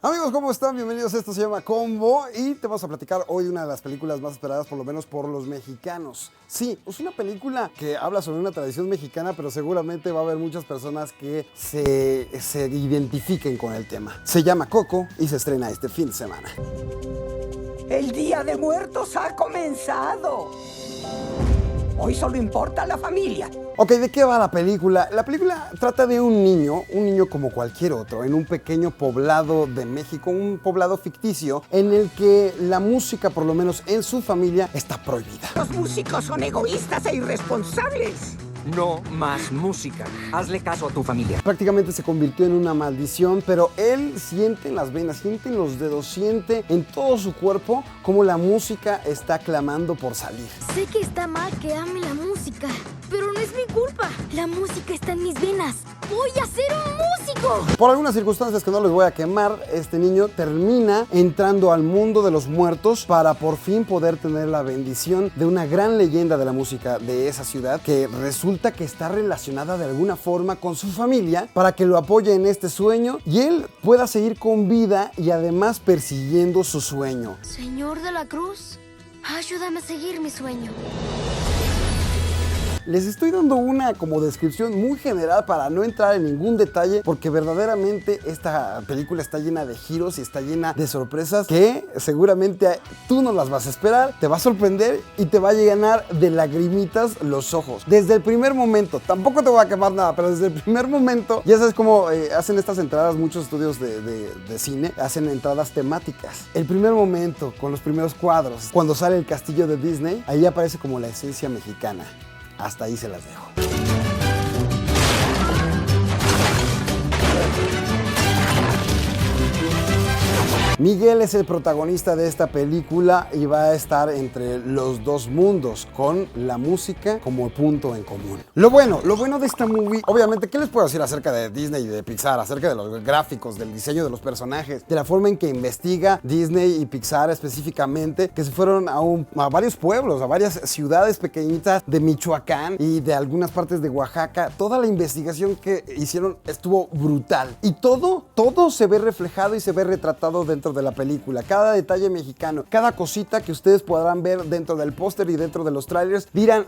Amigos, ¿cómo están? Bienvenidos, esto se llama Combo y te vamos a platicar hoy de una de las películas más esperadas, por lo menos por los mexicanos. Sí, es una película que habla sobre una tradición mexicana, pero seguramente va a haber muchas personas que se identifiquen con el tema. Se llama Coco y se estrena este fin de semana. El Día de Muertos ha comenzado. Hoy solo importa la familia. Ok, ¿de qué va la película? La película trata de un niño como cualquier otro, en un pequeño poblado de México, un poblado ficticio, en el que la música, por lo menos en su familia, está prohibida. Los músicos son egoístas e irresponsables. No más música. Hazle caso a tu familia. Prácticamente se convirtió en una maldición, pero él siente en las venas, siente en los dedos, siente en todo su cuerpo cómo la música está clamando por salir. Sé que está mal que ame la música, pero no es mi culpa. La música está en mis venas. ¡Voy a ser un músico! Por algunas circunstancias que no les voy a quemar, este niño termina entrando al mundo de los muertos para por fin poder tener la bendición de una gran leyenda de la música de esa ciudad que resulta que está relacionada de alguna forma con su familia para que lo apoye en este sueño y él pueda seguir con vida y además persiguiendo su sueño. Señor de la Cruz, ayúdame a seguir mi sueño. Les estoy dando una como descripción muy general para no entrar en ningún detalle, porque verdaderamente esta película está llena de giros y está llena de sorpresas que seguramente tú no las vas a esperar, te va a sorprender y te va a llenar de lagrimitas los ojos. Desde el primer momento, tampoco te voy a quemar nada, pero desde el primer momento, ya sabes cómo hacen estas entradas muchos estudios de cine, hacen entradas temáticas. El primer momento, con los primeros cuadros, cuando sale el castillo de Disney, ahí aparece como la esencia mexicana. Hasta ahí se las dejo. Miguel es el protagonista de esta película y va a estar entre los dos mundos, con la música como punto en común. Lo bueno de esta movie, obviamente, ¿qué les puedo decir acerca de Disney y de Pixar? Acerca de los gráficos, del diseño de los personajes, de la forma en que investiga Disney y Pixar específicamente, que se fueron a varios pueblos, a varias ciudades pequeñitas de Michoacán y de algunas partes de Oaxaca. Toda la investigación que hicieron estuvo brutal. Y todo se ve reflejado y se ve retratado dentro de la película. Cada detalle mexicano, cada cosita que ustedes podrán ver dentro del póster y dentro de los trailers, dirán,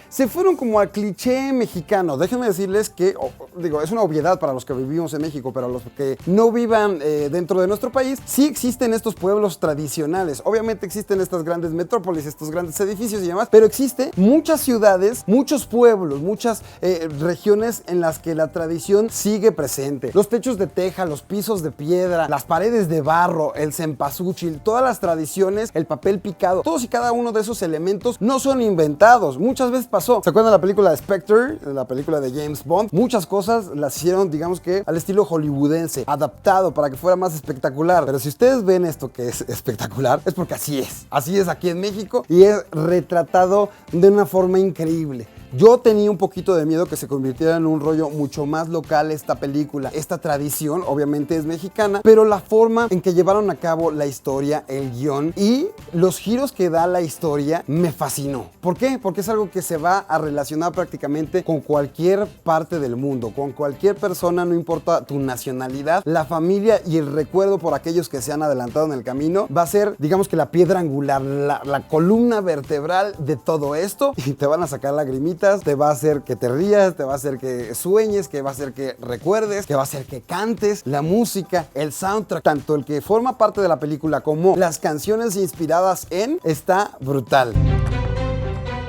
se fueron como al cliché mexicano. Déjenme decirles que, es una obviedad para los que vivimos en México, pero los que no vivan dentro de nuestro país, sí existen estos pueblos tradicionales. Obviamente existen estas grandes metrópolis, estos grandes edificios y demás, pero existen muchas ciudades, muchos pueblos, muchas regiones en las que la tradición sigue presente. Los techos de teja, los pisos de piedra, las paredes de barro, el cempasúchil, todas las tradiciones, el papel picado, todos y cada uno de esos elementos no son inventados. Muchas veces pasó. ¿Se acuerdan de la película de Spectre? La película de James Bond. Muchas cosas las hicieron, digamos que al estilo hollywoodense, adaptado para que fuera más espectacular. Pero si ustedes ven esto que es espectacular, es porque así es. Así es aquí en México y es retratado de una forma increíble. Yo tenía un poquito de miedo que se convirtiera en un rollo mucho más local esta película. Esta tradición obviamente es mexicana, pero la forma en que llevaron a cabo la historia, el guión y los giros que da la historia me fascinó. ¿Por qué? Porque es algo que se va a relacionar prácticamente con cualquier parte del mundo, con cualquier persona, no importa tu nacionalidad. La familia y el recuerdo por aquellos que se han adelantado en el camino va a ser, digamos que la piedra angular, la columna vertebral de todo esto y te van a sacar lagrimitas. Te va a hacer que te rías, te va a hacer que sueñes, que va a hacer que recuerdes, que va a hacer que cantes. La música, el soundtrack, tanto el que forma parte de la película como las canciones inspiradas en, está brutal.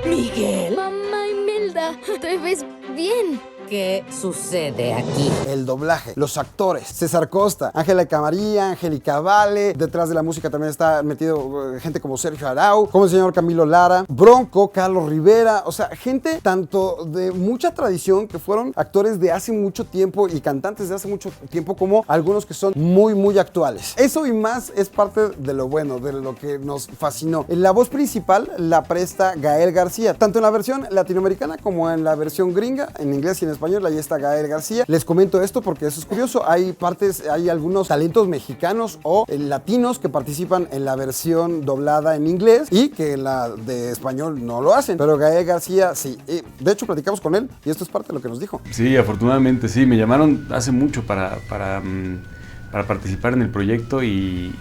Miguel. Mamá Imelda, te ves bien. ¿Qué sucede aquí? El doblaje, los actores, César Costa, Ángela Camarilla, Angélica Vale, detrás de la música también está metido gente como Sergio Arau, como el señor Camilo Lara, Bronco, Carlos Rivera, o sea, gente tanto de mucha tradición que fueron actores de hace mucho tiempo y cantantes de hace mucho tiempo como algunos que son muy actuales. Eso y más es parte de lo bueno, de lo que nos fascinó. La voz principal la presta Gael García, tanto en la versión latinoamericana como en la versión gringa, en inglés y en español. Ahí está Gael García. Les comento esto porque eso es curioso. Hay algunos talentos mexicanos o latinos que participan en la versión doblada en inglés y que en la de español no lo hacen. Pero Gael García sí. De hecho, platicamos con él y esto es parte de lo que nos dijo. Sí, afortunadamente sí. Me llamaron hace mucho para para participar en el proyecto y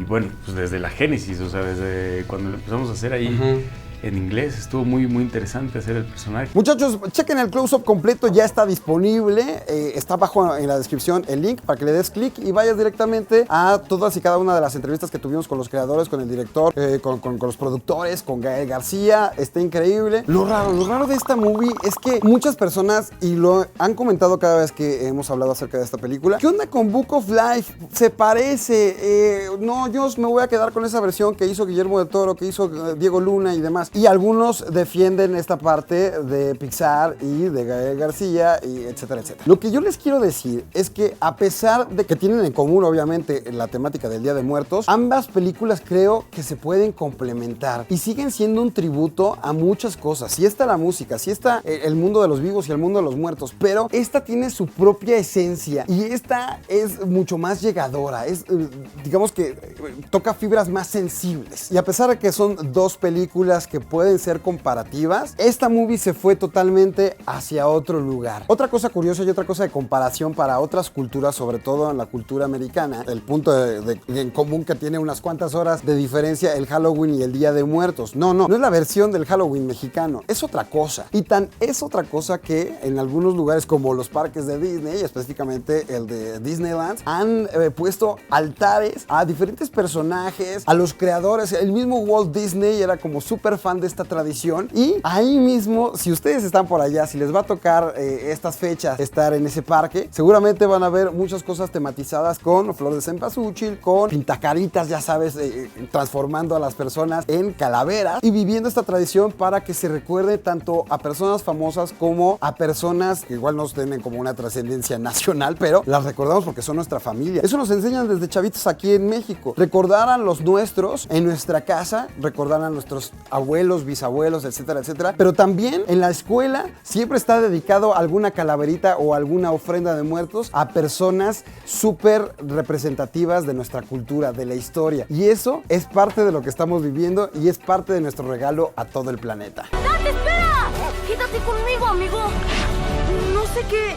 bueno, pues desde la génesis, o sea, desde cuando lo empezamos a hacer ahí en inglés, estuvo muy interesante hacer el personaje. Muchachos, chequen el close-up completo, ya está disponible, está abajo en la descripción el link para que le des clic y vayas directamente a todas y cada una de las entrevistas que tuvimos con los creadores, con el director, con los productores, con Gael García, está increíble. Lo raro de esta movie es que muchas personas, y lo han comentado cada vez que hemos hablado acerca de esta película, ¿qué onda con Book of Life? Se parece, no, yo me voy a quedar con esa versión que hizo Guillermo del Toro, que hizo Diego Luna y demás. Y algunos defienden esta parte de Pixar y de Gael García, y etcétera, etcétera. Lo que yo les quiero decir es que a pesar de que tienen en común, obviamente, la temática del Día de Muertos, ambas películas creo que se pueden complementar y siguen siendo un tributo a muchas cosas. Sí está la música, sí está el mundo de los vivos y el mundo de los muertos, pero esta tiene su propia esencia y esta es mucho más llegadora. Es, digamos que toca fibras más sensibles. Y a pesar de que son dos películas que pueden ser comparativas, esta movie se fue totalmente hacia otro lugar. Otra cosa curiosa y otra cosa de comparación para otras culturas, sobre todo en la cultura americana, el punto en común que tiene unas cuantas horas de diferencia el Halloween y el Día de Muertos. No es la versión del Halloween mexicano, es otra cosa. Y tan es otra cosa que en algunos lugares como los parques de Disney, específicamente el de Disneyland, han puesto altares a diferentes personajes, a los creadores. El mismo Walt Disney era como súper fan de esta tradición y ahí mismo, si ustedes están por allá, si les va a tocar estas fechas estar en ese parque, seguramente van a ver muchas cosas tematizadas con flor de cempasúchil, con pintacaritas, ya sabes, transformando a las personas en calaveras y viviendo esta tradición para que se recuerde tanto a personas famosas como a personas que igual no tienen como una trascendencia nacional, pero las recordamos porque son nuestra familia. Eso nos enseñan desde chavitos aquí en México. Recordar a los nuestros en nuestra casa, recordar a nuestros abuelos, bisabuelos, etcétera, etcétera. Pero también en la escuela siempre está dedicado alguna calaverita o alguna ofrenda de muertos a personas súper representativas de nuestra cultura, de la historia. Y eso es parte de lo que estamos viviendo y es parte de nuestro regalo a todo el planeta. ¡Date, espera! ¡Quédate conmigo, amigo! No sé qué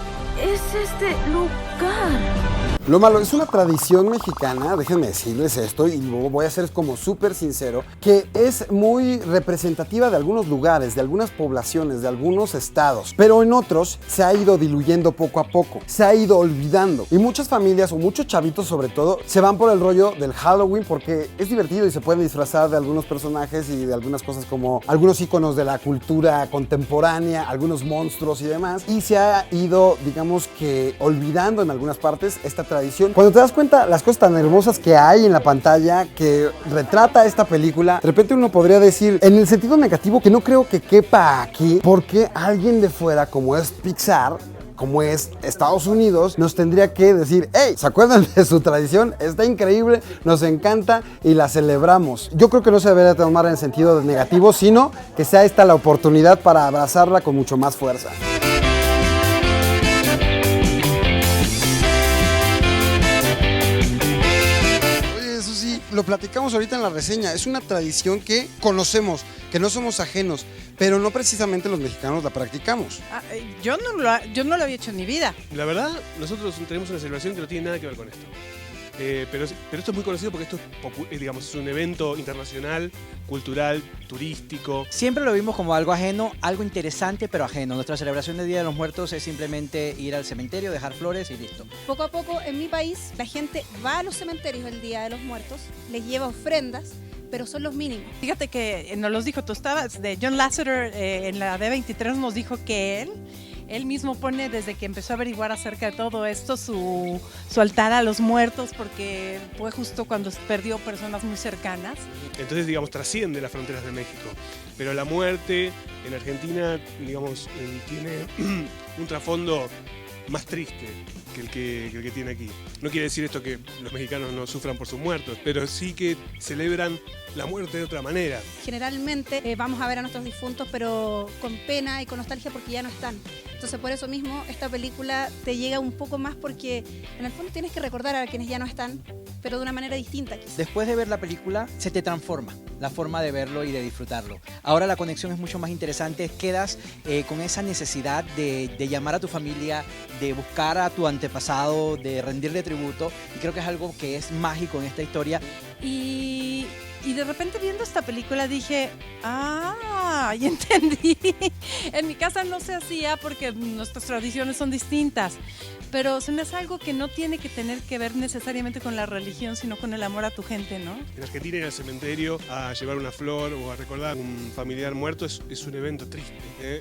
es este lugar. Lo malo, es una tradición mexicana, déjenme decirles esto y lo voy a hacer como súper sincero, que es muy representativa de algunos lugares, de algunas poblaciones, de algunos estados, pero en otros se ha ido diluyendo poco a poco, se ha ido olvidando y muchas familias o muchos chavitos sobre todo se van por el rollo del Halloween porque es divertido y se pueden disfrazar de algunos personajes y de algunas cosas como algunos íconos de la cultura contemporánea, algunos monstruos y demás, y se ha ido, digamos que, olvidando en algunas partes esta tradición. Cuando te das cuenta las cosas tan hermosas que hay en la pantalla que retrata esta película, de repente uno podría decir, en el sentido negativo, que no creo que quepa aquí, porque alguien de fuera, como es Pixar, como es Estados Unidos, nos tendría que decir, hey, ¿se acuerdan de su tradición? Está increíble, nos encanta y la celebramos. Yo creo que no se debería tomar en sentido negativo, sino que sea esta la oportunidad para abrazarla con mucho más fuerza. Lo platicamos ahorita en la reseña, es una tradición que conocemos, que no somos ajenos, pero no precisamente los mexicanos la practicamos. Yo no lo había hecho en mi vida. La verdad, nosotros tenemos una celebración que no tiene nada que ver con esto. Pero esto es muy conocido porque esto es un evento internacional, cultural, turístico. Siempre lo vimos como algo ajeno, algo interesante pero ajeno. Nuestra celebración del Día de los Muertos es simplemente ir al cementerio, dejar flores y listo. Poco a poco en mi país la gente va a los cementerios el Día de los Muertos, les lleva ofrendas, pero son los mínimos. Fíjate que nos los dijo, tú estabas, de John Lasseter en la D23 nos dijo que él mismo pone desde que empezó a averiguar acerca de todo esto su altar a los muertos porque fue justo cuando perdió personas muy cercanas. Entonces, digamos, trasciende las fronteras de México. Pero la muerte en Argentina, digamos, tiene un trasfondo más triste que el que tiene aquí. No quiere decir esto que los mexicanos no sufran por sus muertos, pero sí que celebran la muerte de otra manera. Generalmente vamos a ver a nuestros difuntos, pero con pena y con nostalgia porque ya no están. Entonces por eso mismo esta película te llega un poco más porque en el fondo tienes que recordar a quienes ya no están pero de una manera distinta quizás. Después de ver la película, se te transforma la forma de verlo y de disfrutarlo. Ahora la conexión es mucho más interesante, quedas con esa necesidad de llamar a tu familia, de buscar a tu antepasado, de rendirle tributo, y creo que es algo que es mágico en esta historia. Y de repente viendo esta película dije, ya entendí. En mi casa no se hacía porque nuestras tradiciones son distintas, pero se me hace algo que no tiene que tener que ver necesariamente con la religión, sino con el amor a tu gente, ¿no? En Argentina ir al cementerio a llevar una flor o a recordar a un familiar muerto es un evento triste.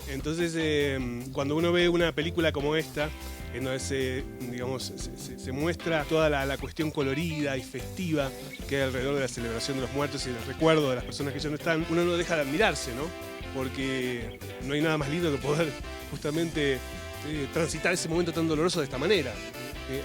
Entonces, cuando uno ve una película como esta, en donde se muestra toda la cuestión colorida y festiva que hay alrededor de la celebración de los muertos y del recuerdo de las personas que ya no están, uno no deja de admirarse, ¿no? Porque no hay nada más lindo que poder justamente transitar ese momento tan doloroso de esta manera.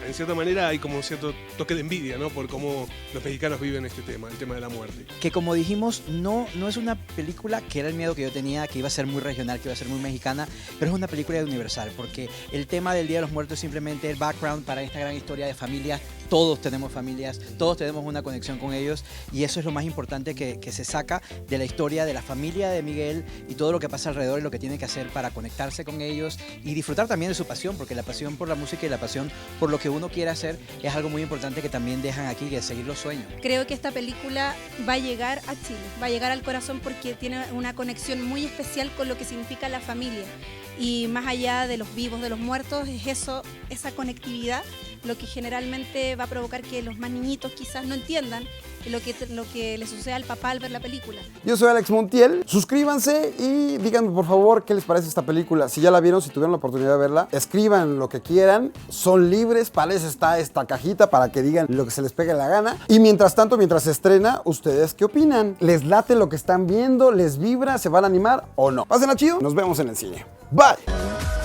En cierta manera hay como un cierto toque de envidia, ¿no? Por cómo los mexicanos viven este tema, el tema de la muerte. Que como dijimos, no es una película que era el miedo que yo tenía, que iba a ser muy regional, que iba a ser muy mexicana, pero es una película universal, porque el tema del Día de los Muertos es simplemente el background para esta gran historia de familias. Todos tenemos familias, todos tenemos una conexión con ellos, y eso es lo más importante que se saca de la historia de la familia de Miguel y todo lo que pasa alrededor y lo que tiene que hacer para conectarse con ellos y disfrutar también de su pasión, porque la pasión por la música y la pasión por lo que uno quiere hacer es algo muy importante que también dejan aquí, que es seguir los sueños. Creo que esta película va a llegar a Chile, va a llegar al corazón porque tiene una conexión muy especial con lo que significa la familia. Y más allá de los vivos, de los muertos, es eso, esa conectividad, lo que generalmente va a provocar que los más niñitos quizás no entiendan lo que le sucede al papá al ver la película. Yo soy Alex Montiel, suscríbanse y díganme por favor qué les parece esta película. Si ya la vieron, si tuvieron la oportunidad de verla, escriban lo que quieran, son libres, para eso está esta cajita para que digan lo que se les pegue la gana. Y mientras tanto, mientras se estrena, ¿ustedes qué opinan? ¿Les late lo que están viendo? ¿Les vibra? ¿Se van a animar o no? Pásenla chido, nos vemos en el cine. Bye.